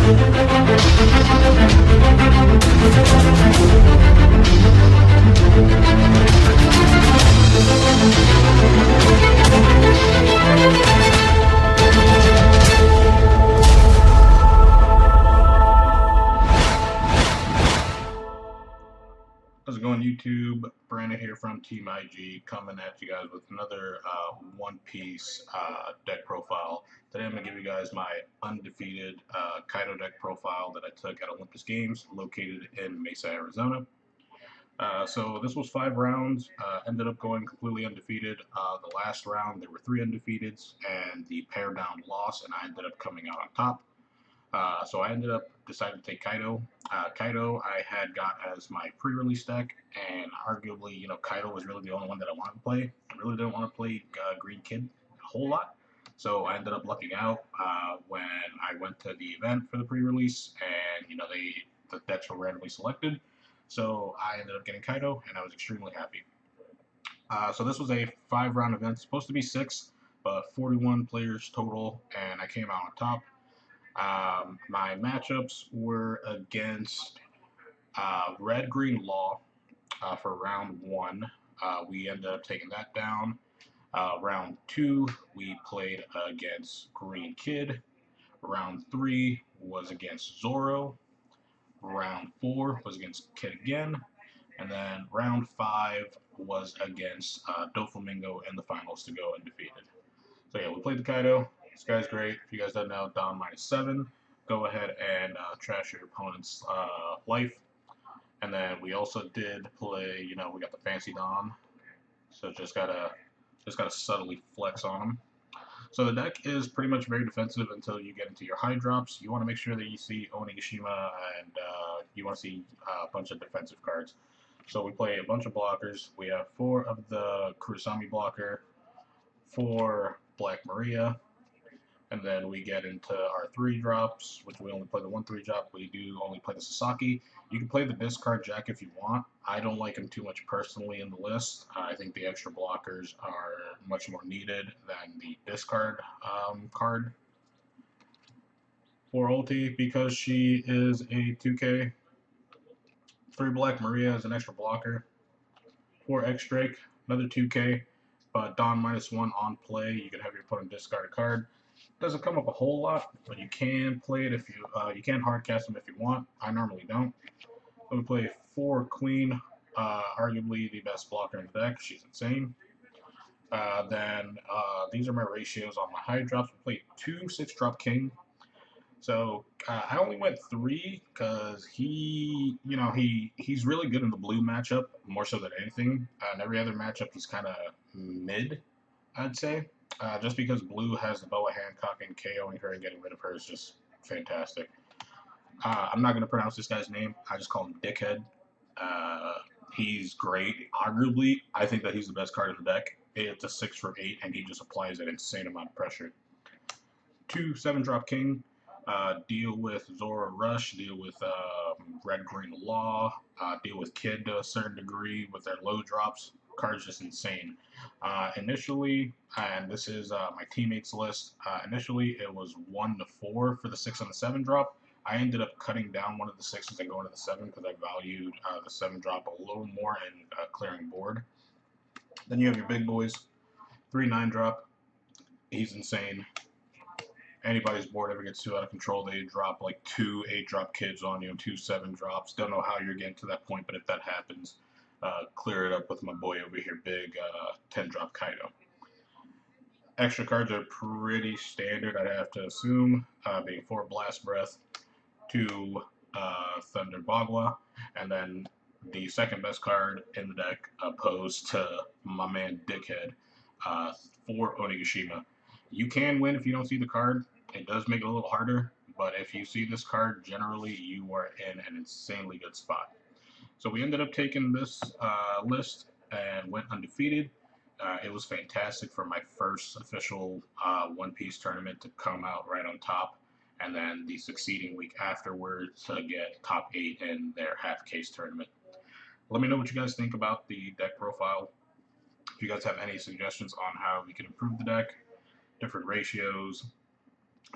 How's it going, YouTube? Brandon here from Team IG, coming at you guys with another One Piece deck profile. Today I'm going to give you guys my undefeated Kaido deck profile that I took at Olympus Games, located in Mesa, Arizona. So this was 5 rounds, ended up going completely undefeated. The last round there were 3 undefeateds and the pair down loss, and I ended up coming out on top. So I ended up deciding to take Kaido. Kaido I had got as my pre-release deck, and arguably, Kaido was really the only one that I wanted to play. I really didn't want to play Green Kid a whole lot, so I ended up lucking out when I went to the event for the pre-release, and the decks were randomly selected. So I ended up getting Kaido, and I was extremely happy. So this was a 5-round event, supposed to be 6, but 41 players total, and I came out on top. My matchups were against Red Green Law for round 1. We ended up taking that down. Round 2, we played against Green Kid. Round 3 was against Zoro. Round 4 was against Kid again. And then round 5 was against Doflamingo in the finals to go undefeated. So yeah, we played the Kaido. This guy's great. If you guys don't know, Don -7. Go ahead and trash your opponent's life. And then we also did play, we got the fancy Don. So just gotta subtly flex on him. So the deck is pretty much very defensive until you get into your high drops. You want to make sure that you see Onigashima, and you want to see a bunch of defensive cards. So we play a bunch of blockers. We have 4 of the Kurosami blocker, 4 Black Maria, and then we get into our 3 drops, which we only play the 1 3 drop. We do only play the Sasaki. You can play the discard Jack if you want. I don't like him too much personally in the list. I think the extra blockers are much more needed than the discard card for ulti, because she is a 2K. 3 Black Maria is an extra blocker. 4 X Drake, another 2K. But Don -1 on play, you can have your opponent discard a card. Doesn't come up a whole lot, but you can play it if you can hard cast him if you want. I normally don't. Then we play 4 Queen, arguably the best blocker in the deck. She's insane. Then these are my ratios on my high drops. We played 2 6-drop King. So I only went 3 because he's really good in the blue matchup, more so than anything. In every other matchup, he's kind of mid, I'd say. Just because blue has the Boa Hancock, and KOing her and getting rid of her is just fantastic. I'm not going to pronounce this guy's name. I just call him Dickhead. He's great. Arguably, I think that he's the best card in the deck. It's a 6 for 8, and he just applies an insane amount of pressure. 2 7-drop King. Deal with Zora Rush, deal with Red Green Law, deal with Kid to a certain degree with their low drops. Card's just insane. Initially, and this is my teammates list, initially it was 1 to 4 for the 6 and the 7 drop. I ended up cutting down one of the 6s and going to the 7 because I valued the 7 drop a little more in clearing board. Then you have your big boys. 3 9-drop. He's insane. Anybody's board ever gets too out of control, they drop like 2 8-drop kids on you and 2 7 drops. Don't know how you're getting to that point, but if that happens, clear it up with my boy over here, big 10-drop Kaido. Extra cards are pretty standard, I'd have to assume, being 4 Blast Breath, 2 Thunder Bagua, and then the second best card in the deck, opposed to my man Dickhead, 4 Onigashima. You can win if you don't see the card. It does make it a little harder, but if you see this card, generally you are in an insanely good spot. So we ended up taking this list and went undefeated. It was fantastic for my first official One Piece tournament to come out right on top, and then the succeeding week afterwards to get top 8 in their half-case tournament. Let me know what you guys think about the deck profile. If you guys have any suggestions on how we can improve the deck, different ratios,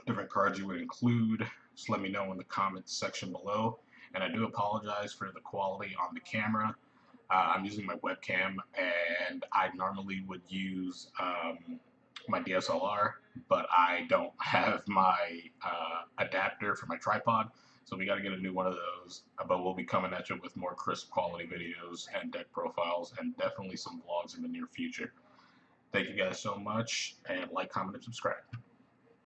different cards you would include, just let me know in the comments section below. And I do apologize for the quality on the camera. I'm using my webcam, and I normally would use my DSLR, but I don't have my adapter for my tripod, so we got to get a new one of those. But we'll be coming at you with more crisp quality videos and deck profiles, and definitely some vlogs in the near future. Thank you guys so much, and like, comment, and subscribe.